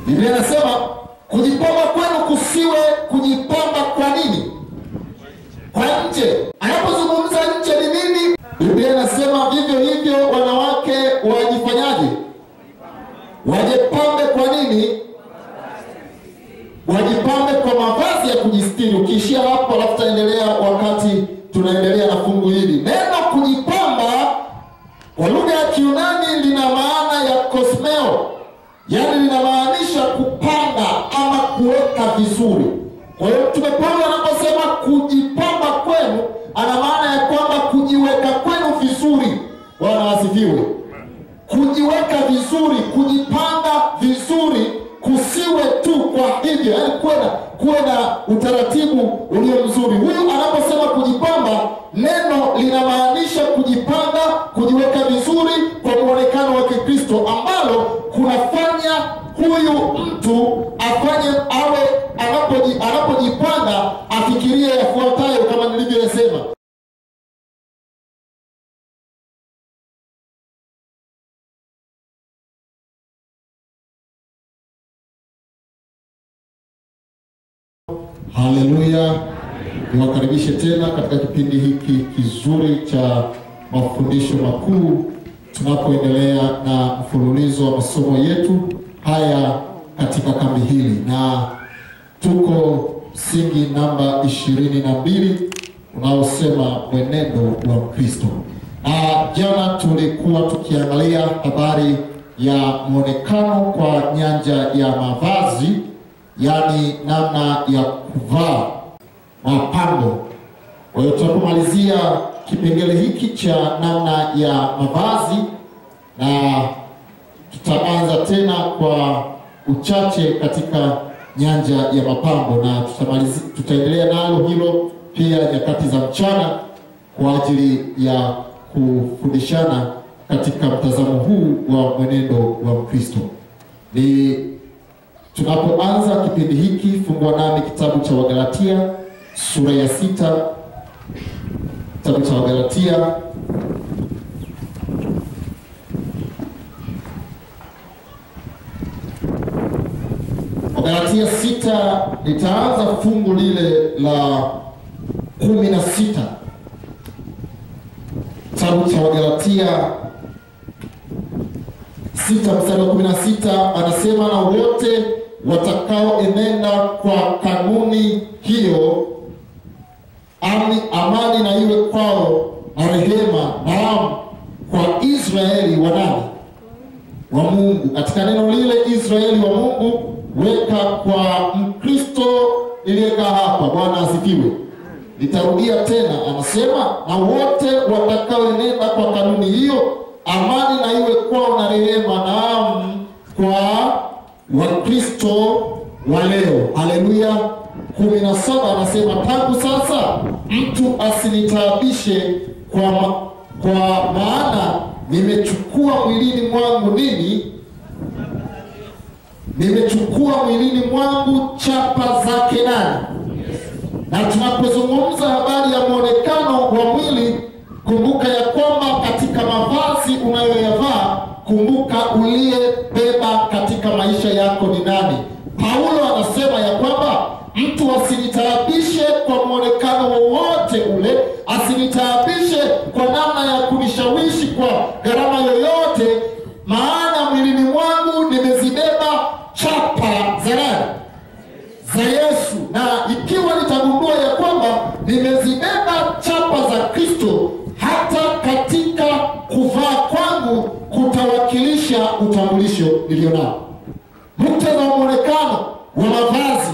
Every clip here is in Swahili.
Biblia inasema kujipamba kwenu kusiwe kujipamba kwa nini? Kwa nje. Anapozungumza nje ni nini? Biblia inasema vivyo hivyo wanawake wajifanyaje? Wajipambe kwa nini? Wajipambe kwa mavazi ya kujistiri. Ukiishia hapo alafu taendelea wakati tunaendelea na fungu hili. Neno kujipamba kwa lugha ya Kiyunani lina maana ya kosmeo. Yaani linamaanisha kupanga ama kuweka vizuri. Kwa hiyo Mtume Paulo anaposema kujipamba kwenu, ana maana ya kwamba kujiweka kwenu vizuri. Bwana asifiwe. Kujiweka vizuri, kujipanga vizuri, kusiwe tu kwa hivyo, yaani kuwe na utaratibu ulio mzuri. Huyu anaposema kujipamba, neno linamaanisha kujipanga, kujiweka vizuri kwa muonekano wa Kikristo, ambalo kunafanya huyu mtu afanye awe anapojipanga afikirie yafuatayo kama nilivyosema. Haleluya. Niwakaribishe tena katika kipindi hiki kizuri cha mafundisho makuu, tunapoendelea na mfululizo wa masomo yetu haya katika kambi hili, na tuko msingi namba 22 unaosema mwenendo wa Kristo. Jana tulikuwa tukiangalia habari ya muonekano kwa nyanja ya mavazi, yani namna ya kuvaa mapambo. Kwa hiyo tunapomalizia kipengele hiki cha namna ya mavazi, na tutaanza tena kwa uchache katika nyanja ya mapambo, na tutaendelea nalo hilo pia nyakati za mchana kwa ajili ya kufundishana katika mtazamo huu wa mwenendo wa Kristo. Tunapoanza kipindi hiki, fungua nami kitabu cha Wagalatia sura ya 6. Kitabu cha Wagalatia Wagalatia 6, nitaanza fungu lile la 16. Kitabu cha Wagalatia 6 mstari wa 16 anasema, na wote watakaoenenda kwa kanuni hiyo, amani na iwe kwao na rehema, naam kwa Israeli wa nani? Wa Mungu. Katika neno lile Israeli wa Mungu, weka kwa Mkristo iliweka hapa. Bwana asifiwe. Nitarudia tena, anasema na wote watakaoenenda kwa kanuni hiyo, amani na iwe kwao na rehema, naam kwa Wakristo wa leo. Haleluya. 17 anasema, tangu sasa mtu asinitaabishe kwa maana nimechukua mwilini mwangu nini? Nimechukua mwilini mwangu chapa zake nani? Na tunapozungumza habari ya muonekano wa mwili, kumbuka ya kwamba katika mavazi unayoyavaa, kumbuka uliyebeba katika maisha yako ni nani. Paulo anasema ya kwamba mtu asinitaabishe kwa muonekano wowote ule, asinitaabishe kwa namna ya kunishawishi kwa gharama yoyote, maana mwilini mwangu nimezibeba chapa za nani? Za Yesu. Na ikiwa nitagundua ya kwamba nimezibeba chapa za Kristo, hata katika kuvaa kwangu kutawakilisha utambulisho nilionao. Muktadha wa muonekano wa mavazi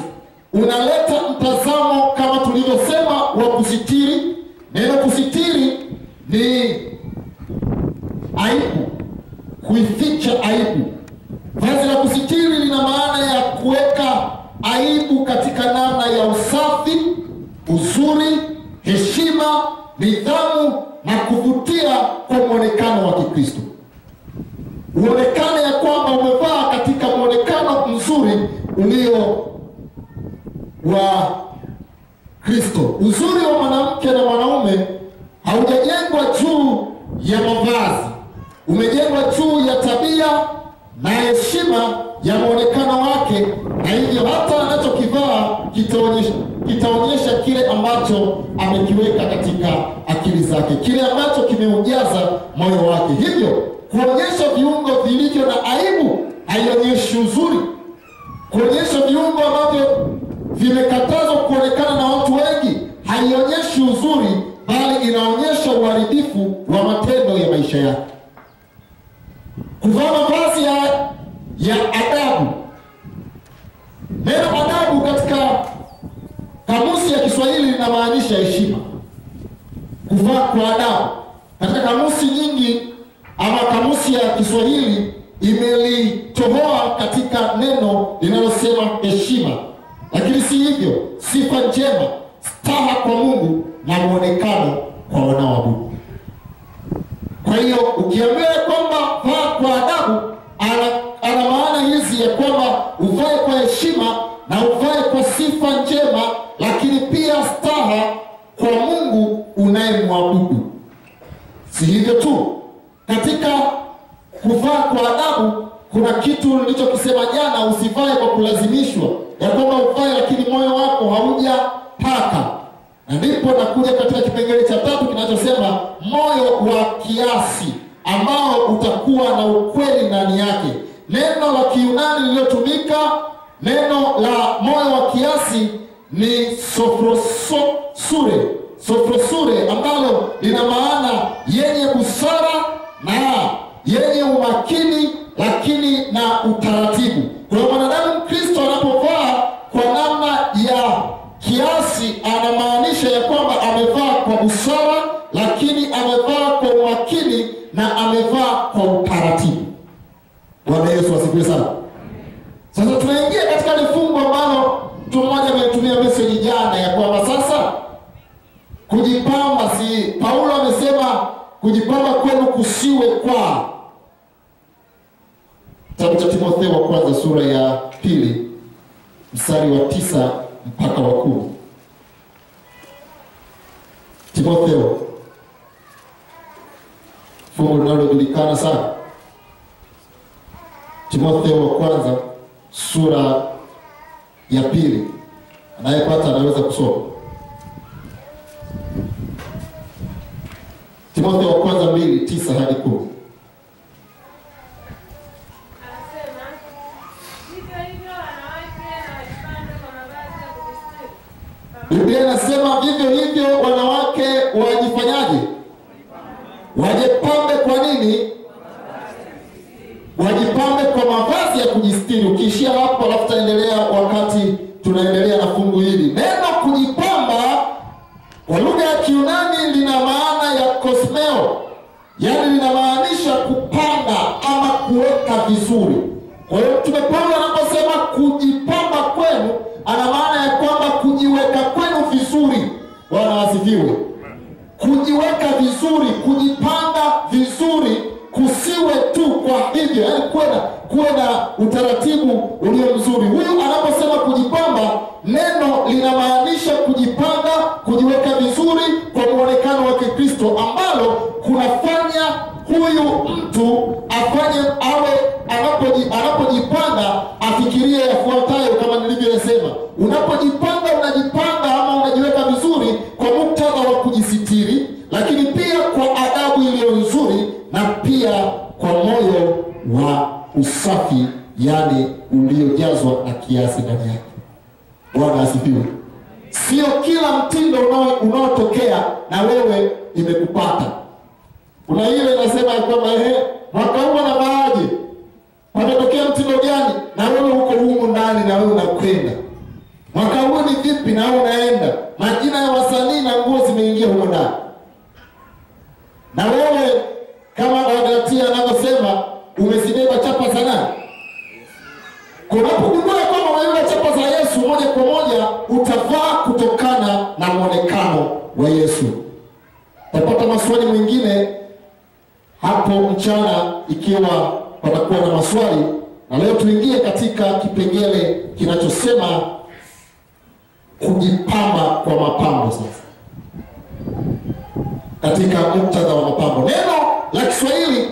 unaleta mtazamo kama tulivyosema wa kusitiri. Neno kusitiri ni aibu, kuificha aibu. Vazi la kusitiri lina maana ya kuweka aibu katika namna ya usafi, uzuri, heshima, nidhamu na kuvutia kwa muonekano wa Kikristo. Uonekane ya kwamba umevaa katika muonekano mzuri ulio wa Kristo. Uzuri wa mwanamke na mwanaume haujajengwa juu ya mavazi, umejengwa juu ya tabia na heshima ya muonekano wake wake, na hivyo hata anachokivaa kitaonyesha kile ambacho amekiweka katika akili zake, kile ambacho kimeujaza moyo wake. Hivyo kuonyesha viungo vilivyo na aibu haionyeshi uzuri. Kuonyesha viungo ambavyo vimekatazwa kuonekana na watu wengi haionyeshi uzuri, bali inaonyesha uharibifu wa matendo ya maisha yake. Kuvaa mavazi ya adabu. Neno adabu katika kamusi ya Kiswahili linamaanisha heshima. Kuvaa kwa adabu. Katika kamusi nyingi ama kamusi ya Kiswahili imelitohoa katika neno linalosema heshima. Lakini si hivyo, sifa njema, staha kwa Mungu na muonekano kwa wanaoabudu. Kwa hiyo ukiambia kwamba vaa kwa adabu, ana maana hizi ya kwamba uvae kwa heshima na uvae kwa sifa njema, lakini pia staha kwa Mungu unayemwabudu. Si hivyo tu, katika kuvaa kwa adabu kuna kitu nilichokisema jana, usivae kwa kulazimishwa, ya kwamba uvae lakini moyo wako haujataka. Na ndipo nakuja katika kipengele cha 3 kinachosema moyo wa kiasi, ambao utakuwa na ukweli ndani yake. Neno la Kiyunani lililotumika, neno la moyo wa kiasi ni sophrosure, ambalo lina maana yenye busara na yenye umakini, lakini na utaratibu. Kwa hiyo mwanadamu Kristo anapovaa kwa namna ya kiasi, anamaanisha ya kwamba amevaa kwa busara, lakini amevaa kwa umakini na amevaa kwa utaratibu. Bwana Yesu asifiwe sana. Sasa tunaingia katika fungu ambalo mtu mmoja ametumia message jana ya kwamba sasa kujipamba, si Paulo amesema kujipamba kwenu kusiwe kwa. Kitabu cha Timotheo wa kwanza sura ya 2 mstari wa 9 mpaka wa 10. Timotheo, fungu linalojulikana sana. Timotheo wa kwanza sura ya 2. Anayepata anaweza kusoma. Timotheo wa kwanza 2:9 hadi 10. Biblia inasema vivyo hivyo wanawake wajifanyaje? Wajipambe kwa nini? Wajipambe kwa mavazi ya kujistiri. Ukiishia hapo alafu taendelea wakati tunaendelea na fungu hili. Neno kujipamba kwa lugha ya Kiyunani lina maana ya kosmeo, yaani linamaanisha kupanga ama kuweka vizuri. Kwa hiyo Mtume Paulo anaposema kujipamba kwenu, ana maana ya kwamba kujiweka kwenu vizuri. Bwana asifiwe. Kujiweka vizuri, kujipanga vizuri, kusiwe tu kwa hivyo, yaani kuwe na utaratibu ulio mzuri. Huyu anaposema kujipamba, neno linamaanisha kujipanga, kujiweka vizuri kwa muonekano wa Kristo, ambalo kunafanya huyu mtu afanye anapojipanga afikirie yafuatayo kama nilivyosema. Unapojipanga, unajipanga ama unajiweka vizuri kwa muktadha wa kujisitiri, lakini pia kwa adabu iliyo nzuri, na pia kwa moyo wa usafi, yani uliojazwa na kiasi ndani yake. Bwana asifiwe. Sio kila mtindo unaotokea na wewe imekupata. Kuna ile inasema kwamba mwaka huu anavaaje? Patatokea mtindo gani? Na wewe uko humu ndani na wewe unakwenda. Mwaka huu ni vipi na wewe unaenda? Majina ya wasanii na nguo zimeingia humu ndani. Na wewe kama Galatia anavyosema umezibeba chapa za nani? Unapogundua kwamba unabeba chapa za Yesu, moja kwa moja utavaa kutokana na muonekano wa Yesu. Tapata maswali mengine hapo mchana ikiwa patakuwa na maswali, na leo tuingie katika kipengele kinachosema kujipamba kwa mapambo. Sasa katika muktadha wa mapambo, neno la Kiswahili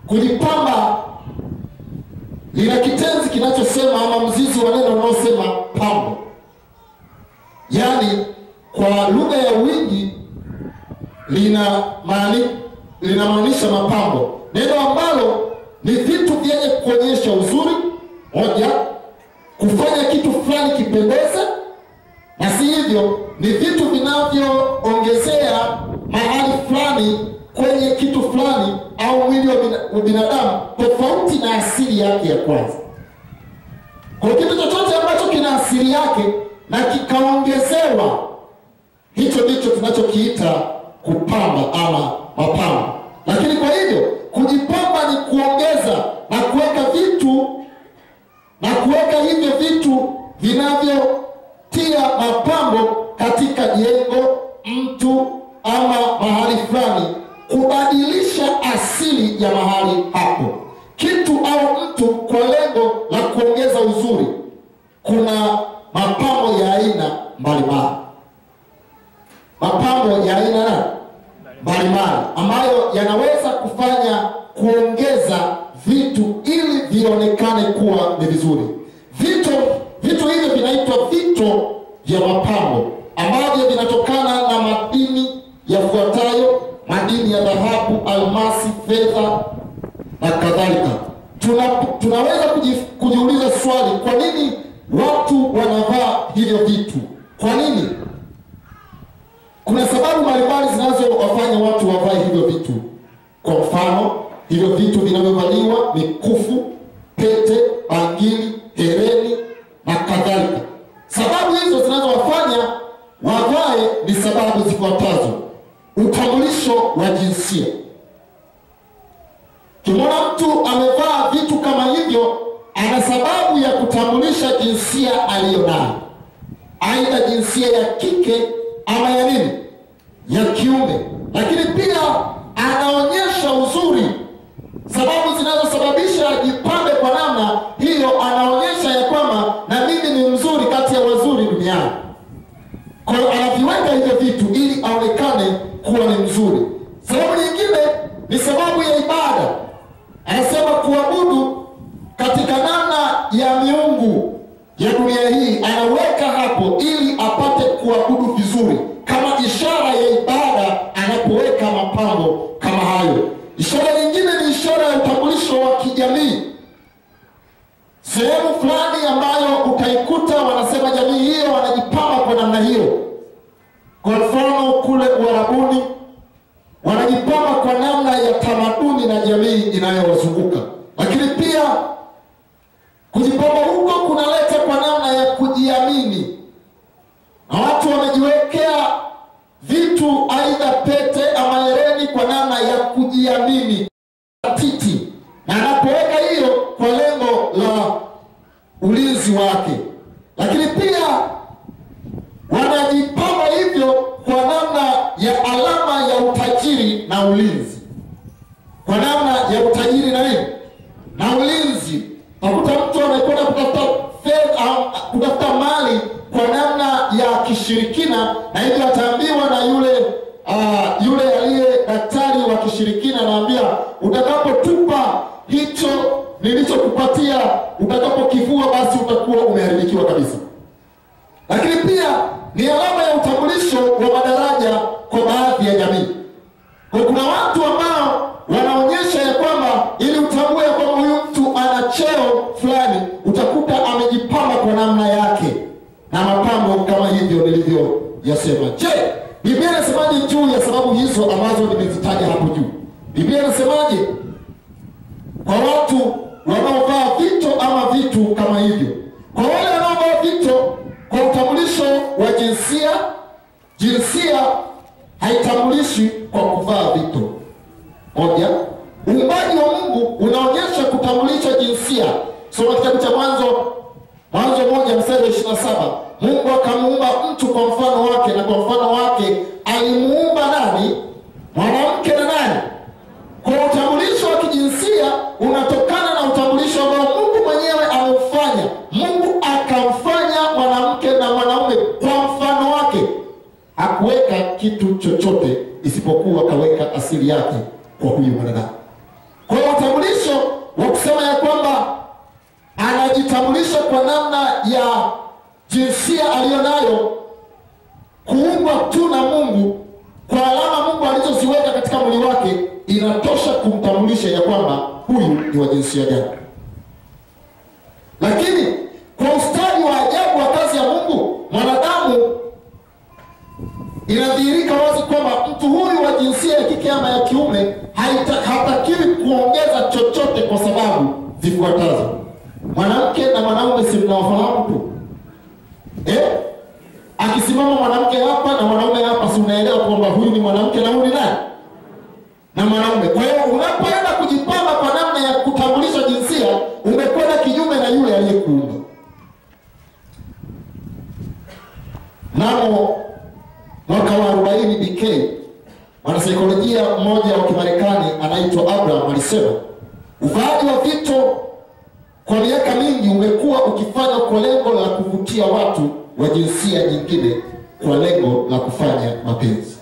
kujipamba lina kitenzi kinachosema ama mzizi wa neno unaosema pambo. Yaani kwa lugha ya wingi linamaanisha mapambo. Neno ambalo ni vitu vyenye kuonyesha uzuri, moja, kufanya kitu fulani kipendeze, na si hivyo ni vitu vinavyoongezea mahali fulani kwenye kitu fulani au mwili wa binadamu tofauti na asili yake ya kwanza. Kwa kitu chochote ambacho kina asili yake na kikaongezewa, hicho ndicho tunachokiita kupamba ama mapambo. Lakini kwa hivyo kujipamba ni kuongeza na kuweka vitu na kuweka hivyo vitu vinavyotia mapambo katika jengo, mtu ama mahali fulani, kubadilisha asili ya mahali hapo, kitu au mtu, kwa lengo la kuongeza uzuri. Kuna mapambo ya aina mbalimbali, mapambo ya aina mbalimbali ambayo yanaweza kufanya kuongeza vitu ili vionekane kuwa ni vizuri. Vitu hivyo vinaitwa vito vya mapambo, ambavyo vinatokana na madini yafuatayo: madini ya dhahabu, almasi, fedha na kadhalika. Tunaweza kujiuliza swali, kwa nini watu wanavaa hivyo vitu? Kwa nini? Kuna sababu mbalimbali zinazowafanya watu wavae hivyo vitu. Kwa mfano, hivyo vitu vinavyovaliwa: mikufu, pete, bangili, hereni na kadhalika. Sababu hizo zinazowafanya wavae ni sababu zifuatazo: utambulisho wa jinsia. Kimwona mtu amevaa vitu kama hivyo, ana sababu ya kutambulisha jinsia aliyonayo, aidha jinsia ya kike ama ya nini, ya kiume. Lakini pia anaonyesha uzuri. Sababu zinazosababisha jipambe kwa namna hiyo, anaonyesha ya kwamba na mimi ni mzuri kati ya wazuri duniani. Kwa hiyo anaviweka hivyo vitu ili aonekane kuwa ni mzuri. Sababu nyingine ni sababu ya ibada. Anasema kuabudu katika namna ya miungu ya dunia hii, anaweka hapo ili apate kuabudu vizuri, kama ishara ya ibada anapoweka mapambo kama hayo. Ishara nyingine ni ishara ya utambulisho wa kijamii. Sehemu fulani ambayo utaikuta wanasema jamii hiyo wanajipamba kwa namna hiyo. Kwa mfano kule Uarabuni wanajipamba kwa namna ya tamaduni na jamii inayowazunguka. Lakini pia kujipamba huko kunaleta kwa namna ya kujiamini, na watu wamejiwekea vitu aidha pete ama hereni kwa namna ya kujiamini titi, na anapoweka hiyo kwa lengo la ulinzi wake. Lakini pia wanajipamba hivyo kwa namna ya alama ya utajiri na ulinzi, kwa namna ya utajiri na nini na ulinzi. Nakuta mtu anakwenda kutafuta fedha, kutafuta mali kwa namna ya kishirikina, na hivyo ataambiwa na yule aliye daktari wa kishirikina, anaambia utakapotupa hicho nilichokupatia, utakapokivua basi utakuwa umeharibikiwa kabisa. Lakini pia ni alama ya utambulisho wa madaraja kwa baadhi ya jamii. Kwa kuna watu ambao wanaonyesha ya kwamba ili utambue ya kwamba huyu mtu ana cheo fulani, utakuta amejipamba kwa namna yake na mapambo kama hivyo nilivyoyasema. Je, Biblia inasemaje juu ya sababu hizo ambazo nimezitaja hapo juu? Biblia inasemaje kwa watu wanaovaa vito ama vitu kama hivyo? Kwa wale wanaovaa vito kwa utambulisho wa jinsia haitambulishi kwa kuvaa vito. Moja, uumbaji wa Mungu unaonyesha kutambulisha jinsia. Soma kitabu cha Mwanzo 1:27. Mungu akamuumba mtu kwa mfano wake, na kwa mfano wake alimuumba nani? Mwanamke na nani? Kwa utambulisho wa kijinsia unatokana na utambulisho ambao Mungu mwenyewe ameufanya. Mungu akamfanya mwanamke na mwanaume kwa mfano wake. Hakuweka kitu chochote isipokuwa kaweka asili yake kwa huyu mwanadamu. Kwa utambulisho wa kusema ya kwamba kwa namna ya jinsia aliyonayo, kuumbwa tu na Mungu kwa alama Mungu alizoziweka katika mwili wake, inatosha kumtambulisha ya kwamba huyu ni wa jinsia gani. Lakini kwa ustadi wa ajabu wa kazi ya Mungu, mwanadamu inadhihirika wazi kwamba mtu huyu wa jinsia ya kike ama ya kiume hatakiwi kuongeza chochote, kwa sababu zifuatazo. Mwanamke na mwanaume si mnawafahamu tu? Akisimama mwanamke hapa na mwanaume hapa, si unaelewa kwamba huyu ni mwanamke na huyu ni nani? Na mwanaume. Kwa hiyo unapoenda kujipamba kwa namna ya kutambulisha jinsia, umekwenda kinyume na yule aliyekuumba. Namo mwaka wa 40 BK, mwanasaikolojia mmoja wa Kimarekani anaitwa Abraham alisema, uvaaji wa vito kwa miaka mingi umekuwa ukifanywa kwa lengo la kuvutia watu wa jinsia nyingine kwa lengo la kufanya mapenzi.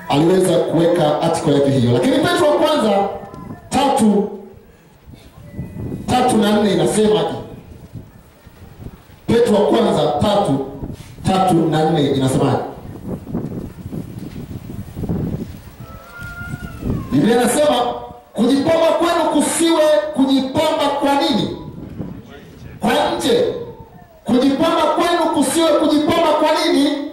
Aliweza kuweka article yake hiyo. Lakini Petro wa kwanza 3:4 inasema, Petro wa kwanza 3:4 inasema, Biblia inasema kujipamba kwenu kusiwe kujipamba kwa nini? Kwa nje. Kujipamba kwenu kusiwe kujipamba kwa nini?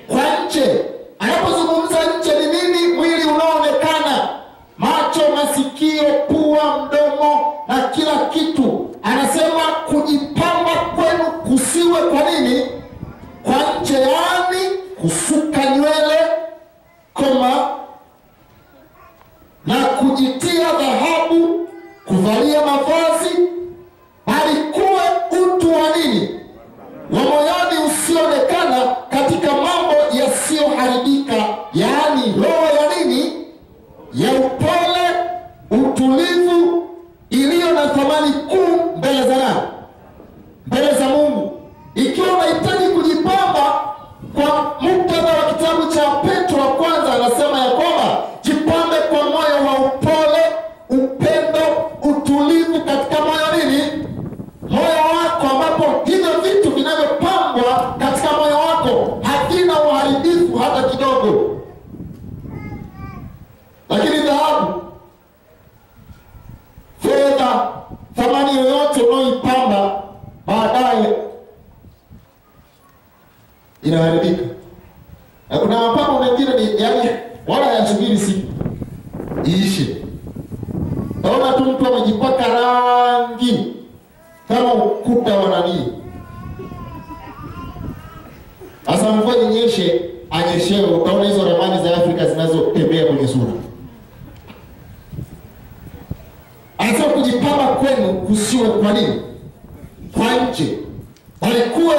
Kwa nje. Anapozungumza nje ni nini? Mwili unaoonekana, macho, masikio, pua, mdomo na kila kitu. Anasema kujipamba kwenu kusiwe kwa nini? Kwa nje, yaani kusuka nywele, na kujitia dhahabu, kuvalia mavazi, bali kuwe utu wa nini? Wa moyoni usioonekana, katika mambo yasiyoharibika, yaani roho ya nini? Ya upole, utulivu, iliyo na thamani kuu mbele za nani? Mbele za Mungu. Ikiwa unahitaji kujipamba kwa muktadha wa kitabu cha Petro wa kwanza, anasema ya kwamba jipambe kwa moyo wa upole, upendo, utulivu katika moyo nini? Moyo wako, ambapo hivyo vitu vinavyopambwa katika moyo wako havina uharibifu hata kidogo. Lakini dhahabu, fedha, thamani yoyote unaoipamba baadaye inaharibika. Na kuna mapambo mengine ni wala hayasubiri siku iishe. Naona tu mtu amejipaka rangi kama ukuta wa nani. Asa mvua inyeshe, anyeshewe, utaona hizo ramani za Afrika zinazotembea kwenye sura. Anasema kujipamba kwenu kusiwe kwa nini? Kwa nje. Bali kuwe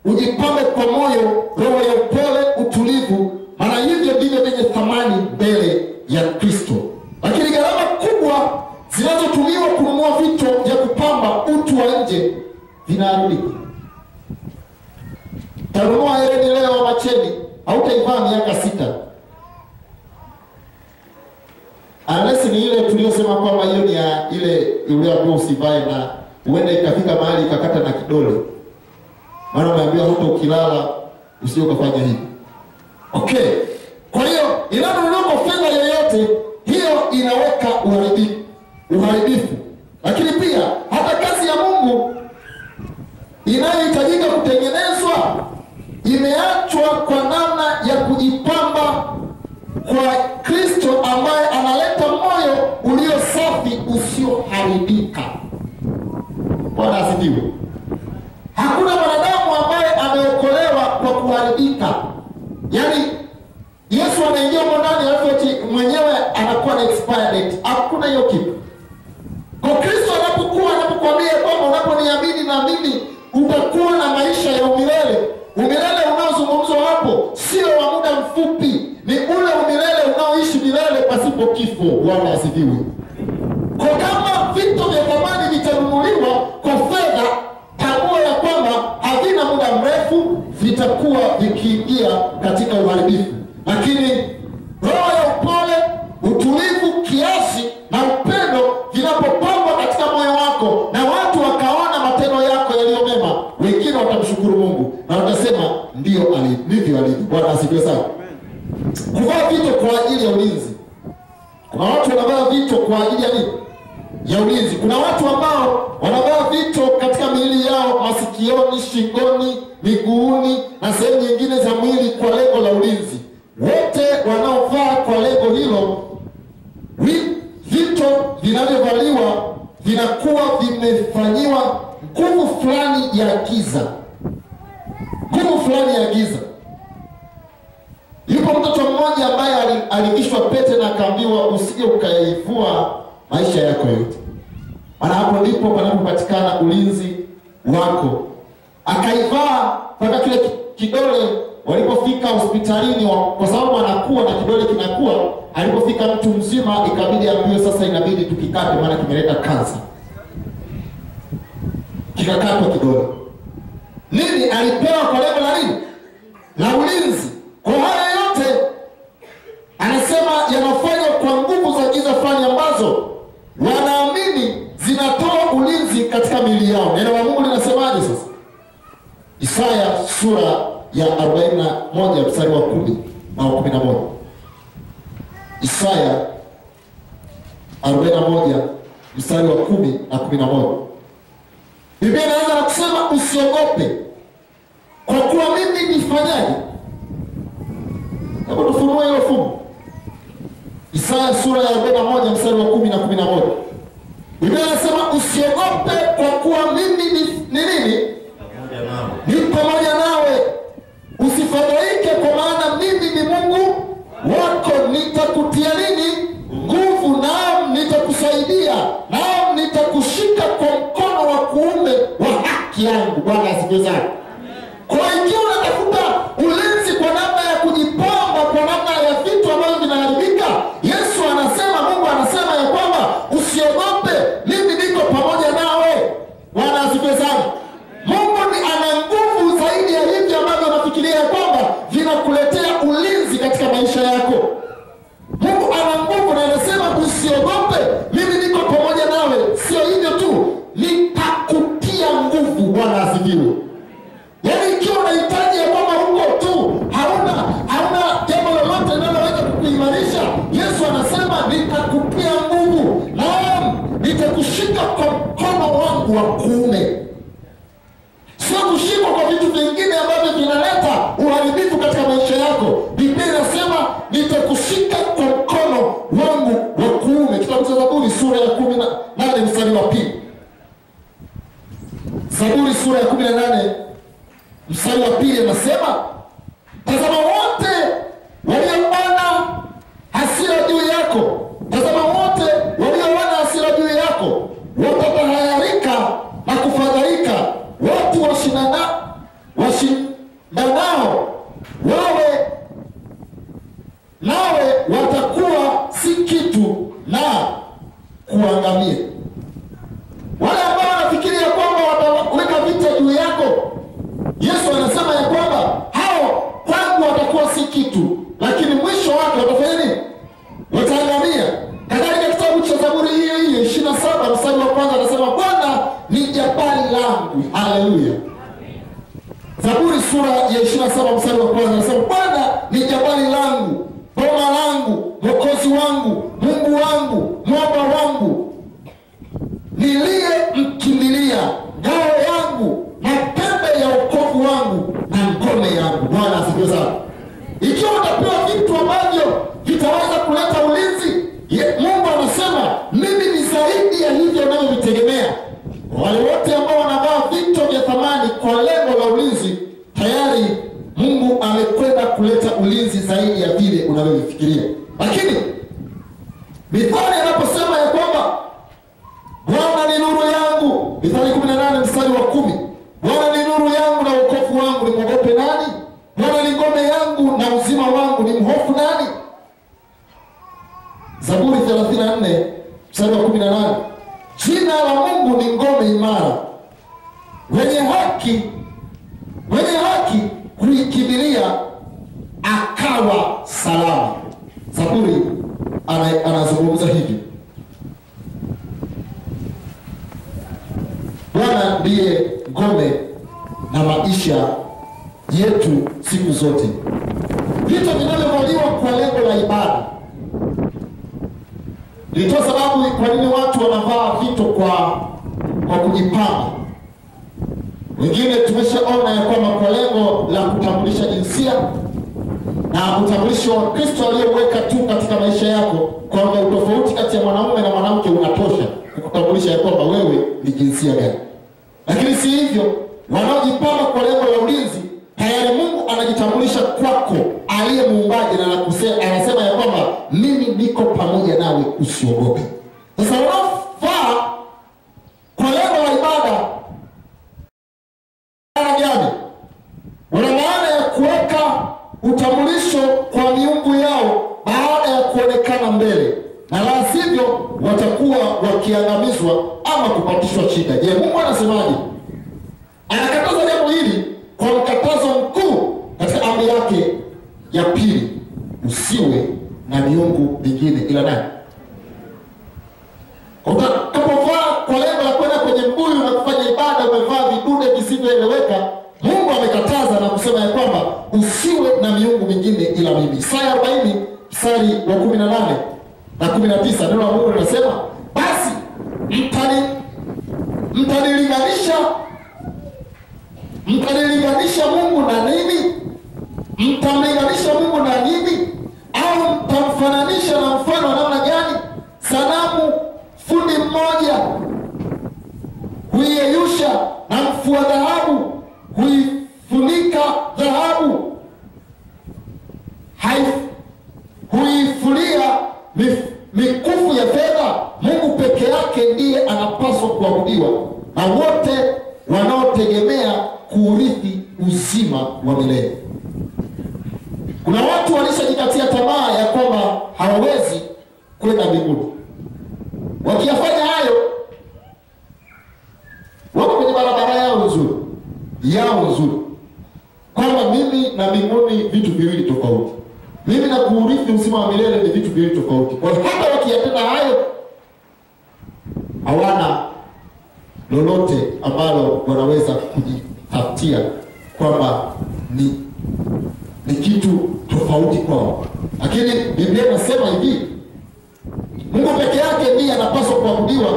ujipambe kwa moyo, roho ya upole, utulivu, maana hivyo ndivyo vyenye thamani mbele ya Kristo. Lakini gharama kubwa zinazotumiwa kununua vitu vya kupamba utu wa nje vinaharibika. Tanunua hereni leo macheni, hautaivaa miaka 6. Unless ni ile tuliyosema kwamba hiyo ni ya ile ambayo usivae na uende ikafika mahali ikakata na kidole. Maana umeambiwa hata ukilala usije ukafanya hivi. Okay. Kwa hiyo inaponunuliwa fedha yoyote, hiyo inaweka uharibifu. Lakini pia hata kazi ya Mungu inayohitajika kutengenezwa imeachwa kwa namna ya kujipamba kwa Kristo, ambaye analeta moyo ulio safi usioharibika. Bwana asifiwe. Hakuna mwanadamu ambaye ameokolewa kwa kuharibika. Yaani Yesu anaingia ndani alafu mwenyewe anakuwa na expired date. Hakuna hiyo kitu. Kwa Kristo anapokuambia kwamba unaponiamini na mimi utakuwa na maisha ya umilele. Umilele unaozungumzwa hapo sio wa muda mfupi, ni ule umilele unaoishi milele pasipo kifo. Bwana asifiwe. Kwa kama vitu vya thamani vitanunuliwa kwa fedha, tambua ya kwamba havina muda mrefu vitakuwa vikiingia katika uharibifu. Lakini roho ya upole, utulivu, kiasi na upendo vinapopangwa katika moyo wako na anasema ndio ndivyo alivyo. Bwana asifiwe sana. Kuvaa vito kwa ajili ya ulinzi. Kuna watu wanavaa vito kwa ajili ya nini? Ya ulinzi. Kuna watu ambao wanavaa vito katika miili yao, masikioni, shingoni, miguuni na sehemu nyingine za mwili kwa lengo la ulinzi. Wote wanaovaa kwa lengo hilo, vito vinavyovaliwa vinakuwa vimefanyiwa nguvu fulani ya giza. Nguvu fulani ya giza. Yupo mtoto mmoja ambaye alivishwa pete na akaambiwa usije ukayaivua maisha yako yote. Maana hapo ndipo panapopatikana ulinzi wako. Akaivaa mpaka kile kidole. Walipofika hospitalini, kwa sababu anakuwa na kidole kinakuwa, alipofika mtu mzima ikabidi ambiwe sasa inabidi tukikate maana kimeleta kansa. Kikakatwa kidole. Nini? Alipewa kwa lengo la nini? La ulinzi. Kwa haya yote anasema yanafanywa kwa nguvu za giza fulani ambazo wanaamini zinatoa ulinzi katika miili yao. Neno la Mungu linasemaje sasa? Isaya sura ya 41 mstari wa 10 na 11. Isaya 41 mstari wa 10 na 11. Biblia inaanza na kusema usiogope, kwa kuwa mimi nifanyaje? Hebu tufunue hiyo fungu. Isaya sura ya 41 mstari wa 10 na 11. Biblia inasema usiogope, kwa kuwa mimi ni nini? Ni pamoja nawe. Usifadhaike, kwa maana mimi ni Mungu wako. Nitakutia nini? Nguvu, naam nitakusaidia, naam nitakushika kwa mkono wa kuume wa haki yangu. Bwana asifiwe sana. Kwa hiyo unatafuta ulinzi kwa namna ya kujipamba, kwa namna ya vitu ambavyo vinaharibika. Yesu anasema, Mungu anasema ya kwamba usiogope, mimi niko pamoja nawe. Bwana asifiwe sana. Mungu ana nguvu zaidi ya hivi ambavyo unafikiria kwamba vinakuletea ulinzi katika maisha yako. Mungu ana nguvu na anasema usiogope, mimi niko pamoja nawe. Sio hivyo tu, nitakutia nguvu. Bwana asifiwe. Yaani ikiwa unahitaji ya kwamba huko tu hauna jambo lolote linaloweza kukuimarisha, Yesu anasema nitakutia nguvu, naam nitakushika kwa mkono wangu wa kuume. Sio kushikwa kwa vitu vingine ambavyo vinaleta uharibifu katika maisha yako. Biblia inasema nitakushika kwa mkono wangu wa kuume. Kitabu cha Zaburi sura ya 18 mstari wa 2. Zaburi sura ya 18 mstari wa 2 anasema, tazama wote walioona hasira juu yako, tazama wote walioona hasira juu yako watatahayarika na kufadhaika. Watu washindanao nawe watakuwa si kitu na kuangamia. Wale ambao wanafikiria kwamba wataweka vita juu yako, Yesu anasema ya kwamba hao kwangu watakuwa si kitu, lakini mwisho wake watafanya nini? Wataangamia. Katika kitabu cha Zaburi hii 27 mstari wa 1 anasema, Bwana ni jabali langu. Haleluya. Zaburi sura ya 27 mstari wa 1 anasema, Bwana ni jabali langu, boma langu, mwokozi wangu, Mungu wangu, mwamba wangu, niliye mkimbilia, ngao yangu na pembe ya wokovu wangu na ngome yangu. Bwana asifiwe sana. Ikiwa utapewa vitu ambavyo vitaweza kuleta ulinzi, Mungu anasema mimi ni zaidi ya hivyo unavyovitegemea. Wale wote ambao wanavaa vitu vya thamani kwa lengo la ulinzi, tayari Mungu amekwenda kuleta ulinzi zaidi ya vile unavyofikiria. Lakini Mithali anaposema ya kwamba Bwana ni nuru yangu, Mithali 18 mstari wa 10, Bwana ni nuru yangu na wokovu wangu, nimwogope nani? Bwana ni ngome yangu na uzima wangu, nimhofu nani? Zaburi 34 mstari wa 18, jina la Mungu ni ngome imara, wenye haki kuikimbilia akawa salama. Zaburi anazungumza hivi. Bwana ndiye ngome na maisha yetu siku zote. Vitu vinavyovaliwa kwa lengo la ibada. Nitoa sababu kwa nini watu wanavaa vitu kwa kujipamba. Wengine tumeshaona ya kwamba kwa lengo la kutambulisha jinsia na utambulisho wa Kristo aliyeweka tu katika maisha yako, kwamba utofauti kati ya mwanamume na mwanamke unatosha kukutambulisha ya kwamba wewe ni jinsia gani. Lakini si hivyo, wanaojipamba kwa lengo la ulinzi, tayari Mungu anajitambulisha kwako aliye muumbaji, na anasema ya kwamba mimi niko pamoja nawe, usiogope. Sasa wanaofaa kwa lengo la ibada gani? Wana maana ya kuweka utambulisho kwa miungu yao baada ya kuonekana mbele, na la sivyo watakuwa wakiangamizwa ama kupatishwa shida. Je, Mungu anasemaje? Anakataza jambo hili kwa mkatazo mkuu katika amri yake ya pili, usiwe na miungu mingine ila nani? Utakapovaa kwa lengo la kwenda kwenye mbuyu na kufanya ibada umevaa vidude visivyoeleweka, Mungu amekataza na kusema ya kwamba usiwe na miungu mingine ila mimi. Isaya 40 mstari wa 18 na 19, neno la Mungu linasema, basi mtanilinganisha Mungu na nini? Mtamlinganisha Mungu na nini? Au mtamfananisha na mfano wa namna gani? Sanamu fundi mmoja huiyeyusha, na mfua dhahabu huifunika dhahabu, huifulia mikufu ya fedha. Mungu peke yake ndiye anapaswa kuabudiwa na wote wanaotegemea kuurithi uzima wa milele. Kuna watu walishajikatia tamaa ya kwamba hawawezi kwenda mbinguni. Wakiyafanya hayo, wako kwenye barabara yao nzuri, kwamba mimi na mbinguni vitu viwili tofauti, mimi na kuurithi uzima wa milele ni vitu viwili tofauti. Kwa hiyo hata wakiyatenda hayo, hawana lolote ambalo wanaweza kujitafutia kwamba ni kitu tofauti kwao. Lakini Biblia inasema hivi, Mungu peke yake ndiye anapaswa kuabudiwa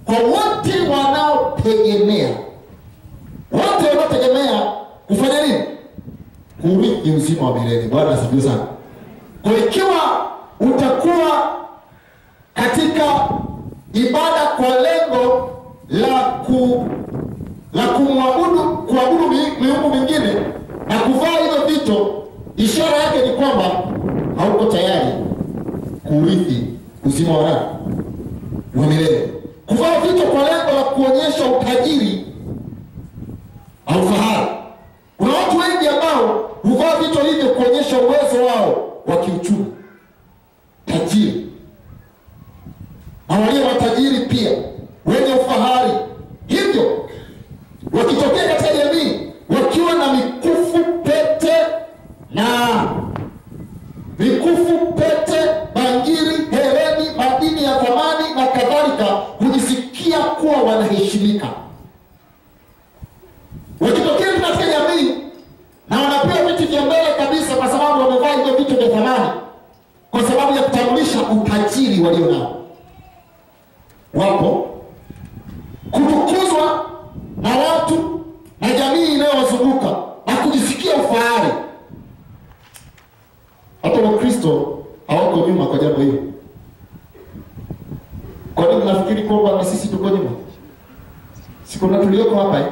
kwa wote wanaotegemea. Wote wanaotegemea kufanya nini? Kurithi uzima wa milele. Bwana asifiwe sana. Kwa ikiwa utakuwa katika ibada kwa lengo la kuabudu miungu mingine na kuvaa hivyo vitu, ishara yake ni kwamba hauko tayari kurithi uzima wa milele. Kuvaa vitu kwa lengo la kuonyesha utajiri au fahari. Kuna watu wengi ambao huvaa vitu hivyo kuonyesha uwezo wao wa kiuchumi, tajiri. Na walio matajiri pia wenye ufahari, hivyo wakitokea katika jamii wakiwa na mikufu, pete, bangili, hereni, madini ya thamani na kadhalika, hujisikia kuwa wanaheshimika. Wakitokea katika jamii na wanapewa vitu vya mbele kabisa kwa sababu wamevaa hivyo vitu vya thamani, kwa sababu ya kutambulisha utajiri walio nao. Wapo kutukuzwa na watu na jamii inayowazunguka na kujisikia ufahari. Hata Wakristo hawako nyuma kwa jambo hilo. Kwa nini nafikiri kwamba ni sisi tuko nyuma? Siku na tulioko hapa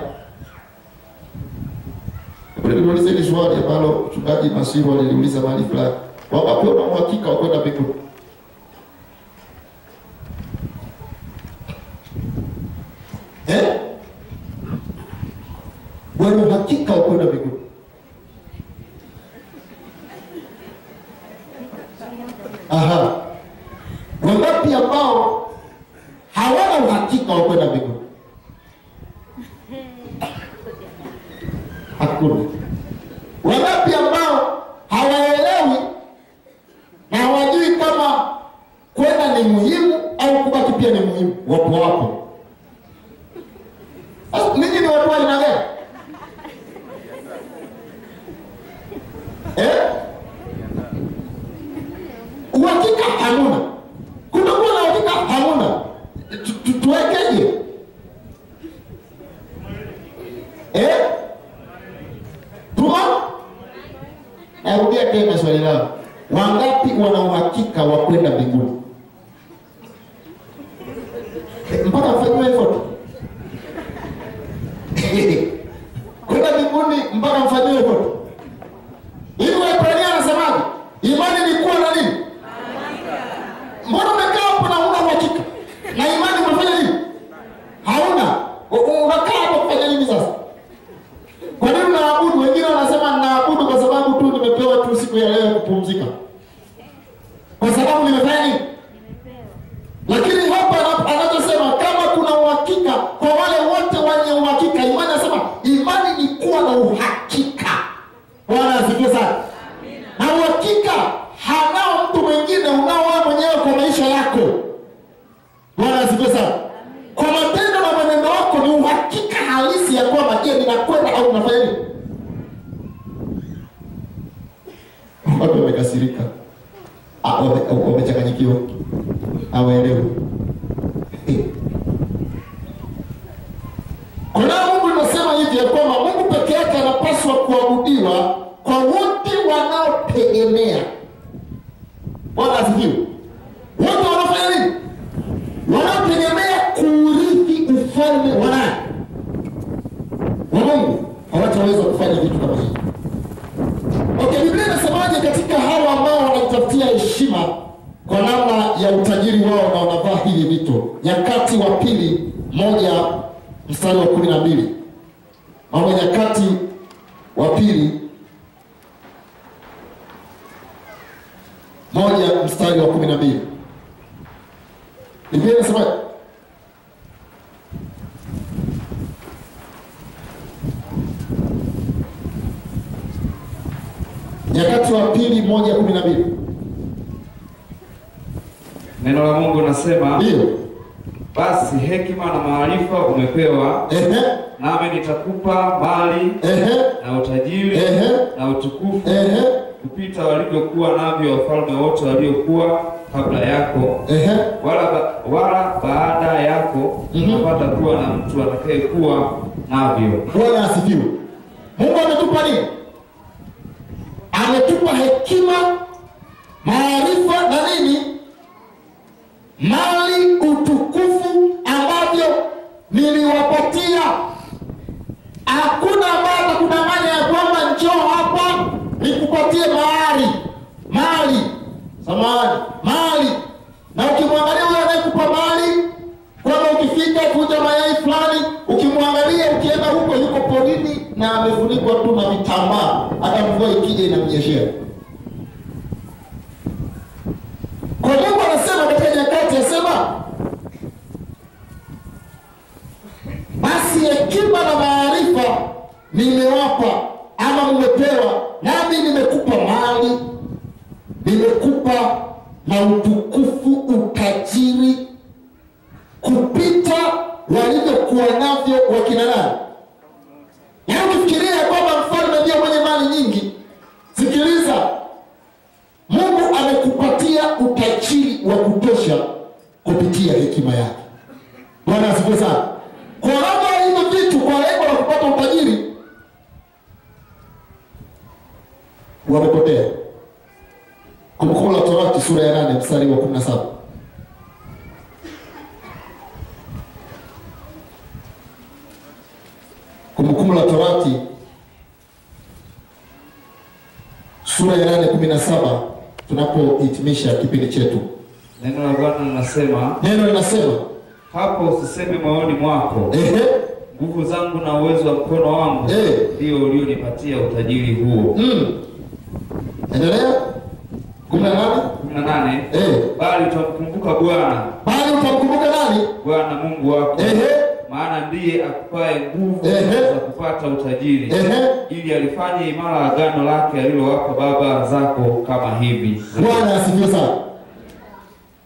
Niulize ile swali ambalo mchungaji Masiru aliliuliza mahali fulani. Wapo na uhakika wa kwenda mbinguni? Wana uhakika wa kwenda mbinguni? Aha. Wangapi ambao hawana uhakika wa kwenda mbinguni? Hakuna. Wangapi ambao hawaelewi na hawajui kama kwenda ni muhimu au kubaki pia ni muhimu? Wapo. Ninyi ni watu wa aina gani? arudia tena swali lao. Wangapi wana uhakika wa kwenda mbinguni? Mpaka mfanywe effort. Kwenda mbinguni mpaka mfanywe effort. Hivi Waebrania anasemaje? Imani ni kuwa na nini? Mbona umekaa hapo na huna uhakika? Na imani unafanya nini? Hauna. Unakaa hapo kufanya nini sasa? Kwa nini unaabudu? Wengine wanasema ninaabudu kwa sababu tu nimepewa tu siku ya leo kupumzika. Kwa sababu nimefanya nini? Lakini hapa anachosema kama kuna uhakika kwa wale wote wenye uhakika, imani anasema imani ni kuwa na uhakika. Bwana asifiwe sana. Na uhakika hanao mtu mwingine, unao wewe mwenyewe kwa maisha yako. Bwana asifiwe sana. Kwa matendo na maneno yako ni uhakika halisi ya kwamba je, ninakwenda au nafanya nini? Watu wamekasirika. Wamechanganyikiwa. Hawaelewi. Kuna Mungu anasema hivi ya kwamba Mungu pekee yake anapaswa kuabudiwa kwa wote wanaotegemea. Bwana asifiwe. Wote wanafanya nini? Wanaotegemea kurithi ufalme wa nani? Wa Mungu. Hawataweza kufanya vitu kama hivi. Okay, Biblia inasemaje katika hawa ambao wanatafutia heshima kwa namna ya utajiri wao na wanavaa hivi vitu? Nyakati wa pili 1:12. Mambo ya Nyakati wa pili 1:12. Biblia inasema Nyakati wa pili 1:12. Neno la Mungu nasema, ndio, basi hekima na maarifa umepewa, nami nitakupa mali na utajiri na utukufu kupita walivyokuwa navyo wafalme wote waliokuwa kabla yako, wala baada yako unapata kuwa na mtu atakayekuwa navyo. Bwana asifiwe. Mungu ametupa nini? Ametupa hekima, maarifa na nini? Mali, utukufu ambavyo niliwapatia. Hakuna ambaye atakudanganya ya kwamba njoo hapa nikupatie mali. Mali. Na ukimwangalia yule anayekupa mali, kwamba ukifika kuja mayai fulani, ukimwangalia ukienda huko yuko porini na amefunikwa tu na vitambaa, hata mvua ikija inamnyeshea. Kwa Mungu anasema katika Nyakati, anasema basi hekima na maarifa nimewapa ama mmepewa, nami nimekupa mali, nimekupa na utukufu, utajiri kupita walivyokuwa navyo wakina nani? Yaani ukifikiria kwamba mfalme ndio mwenye mali nyingi, sikiliza, Mungu amekupatia utajiri wa kutosha kupitia hekima yake. Bwana asifiwe sana. Kwa sababu hizo vitu kwa lengo la kupata utajiri wamepotea. Kumbukumbu la Torati sura ya 8 mstari wa 17. Kumbukumbu la Torati sura ya 8:17 tunapohitimisha kipindi chetu. Neno la Bwana linasema, hapo usiseme moyoni mwako, nguvu zangu na uwezo wa mkono wangu ndio ulionipatia utajiri huo. Endelea. 18. Bali utamkumbuka Bwana. Bali utamkumbuka nani? Bwana Mungu wako. Maana ndiye akupaye nguvu za kupata utajiri, ili alifanye imara agano lake alilowapa baba zako kama hivi. Bwana asifiwe sana.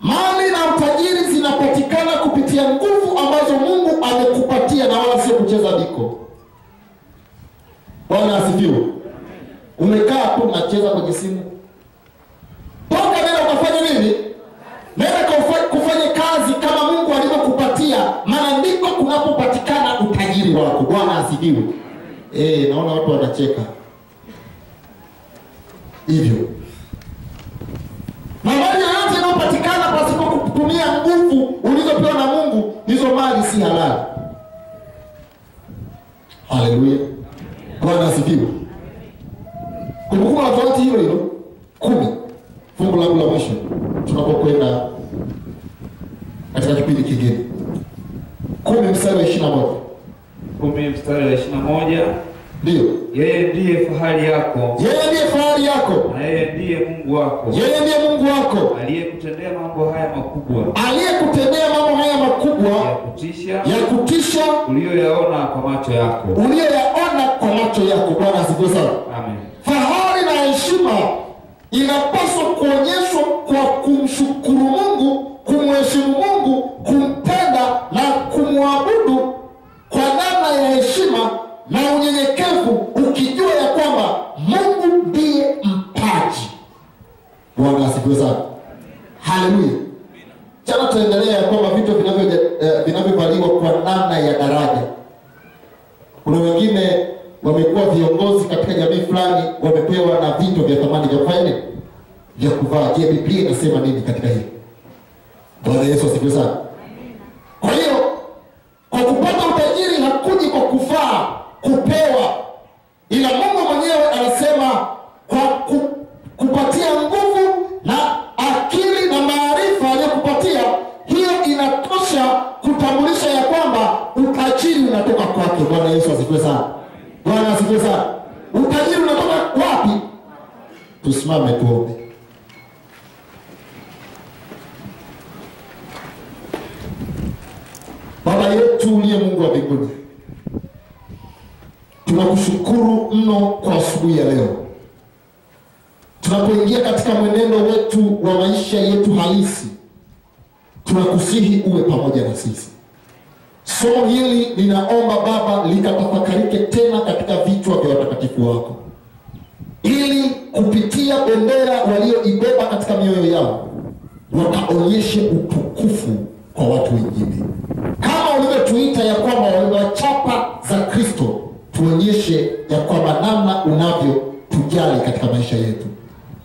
Mali na utajiri zinapatikana kupitia nguvu ambazo Mungu amekupatia na wala sio kucheza diko. Bwana asifiwe. Umekaa tu unacheza kwenye simu. Toka nenda ukafanya nini? Nenda kufanya kazi kama Mungu alivyokupatia, maana ndiko kunapopatikana utajiri wako. Bwana asifiwe. Naona watu wanacheka. hivyo. Na mali yoyote inayopatikana pasipo kutumia nguvu ulizopewa na Mungu, hizo mali si halali. Haleluya. Bwana asifiwe. Kumbukumbu la Torati hilo 10, fungu langu la mwisho tunapokwenda katika kipindi kingine. 10 mstari wa 21. 10 mstari wa 21. Ndio. Yeye ndiye fahari yako. Yeye ndiye fahari yako. Na yeye ndiye Mungu wako. Yeye ndiye Mungu wako. Aliyekutendea mambo haya makubwa. Aliyekutendea mambo haya makubwa ya kutisha uliyoyaona kwa macho yako. Uliyoyaona kwa macho yako. Bwana asifiwe sana. Amen. Fahari na heshima inapaswa kuonyeshwa kwa kumshukuru Mungu, kumheshimu Mungu, kumpenda na kumwabudu kwa namna ya heshima na unyenyekevu, ukijua ya kwamba Mungu ndiye mpaji. Bwana asifiwe sana. Haleluya. Jana tuendelea kwamba vitu vinavyovaliwa kwa namna ya daraja. Kuna wengine wamekuwa viongozi katika jamii fulani, wamepewa na vitu vya thamani vya kufanya vya kuvaa. Je, Biblia inasema nini katika hili? Bwana Yesu asifiwe sana. Kwa hiyo kwa kupata utajiri hakuji kwa kuvaa, kupewa, ila Mungu mwenyewe anasema kwa kupatia nguvu na akili na maarifa aliyokupatia, hiyo inatosha kutambulisha ya kwamba utajiri unatoka kwake. Bwana Yesu asifiwe sana. Bwana asifiwe sana. Utajiri unatoka wapi? Tusimame tuombe. Baba yetu uliye Mungu wa mbinguni, tunakushukuru mno kwa asubuhi ya leo. Tunapoingia katika mwenendo wetu wa maisha yetu halisi, tunakusihi uwe pamoja na sisi. Somo hili ninaomba Baba likatafakarike tena katika vichwa vya watakatifu wako, ili kupitia bendera walioibeba katika mioyo yao wakaonyeshe utukufu kwa watu wengine. Kama ulivyotuita ya kwamba waliwachapa za Kristo, tuonyeshe ya kwamba namna unavyotujali katika maisha yetu.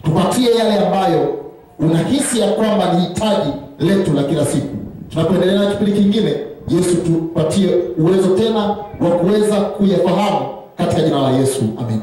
Tupatie yale ambayo unahisi ya kwamba ni hitaji letu la kila siku. Tunapoendelea na kipindi kingine, Yesu tupatie uwezo tena wa kuweza kuyafahamu katika jina la Yesu. Amen.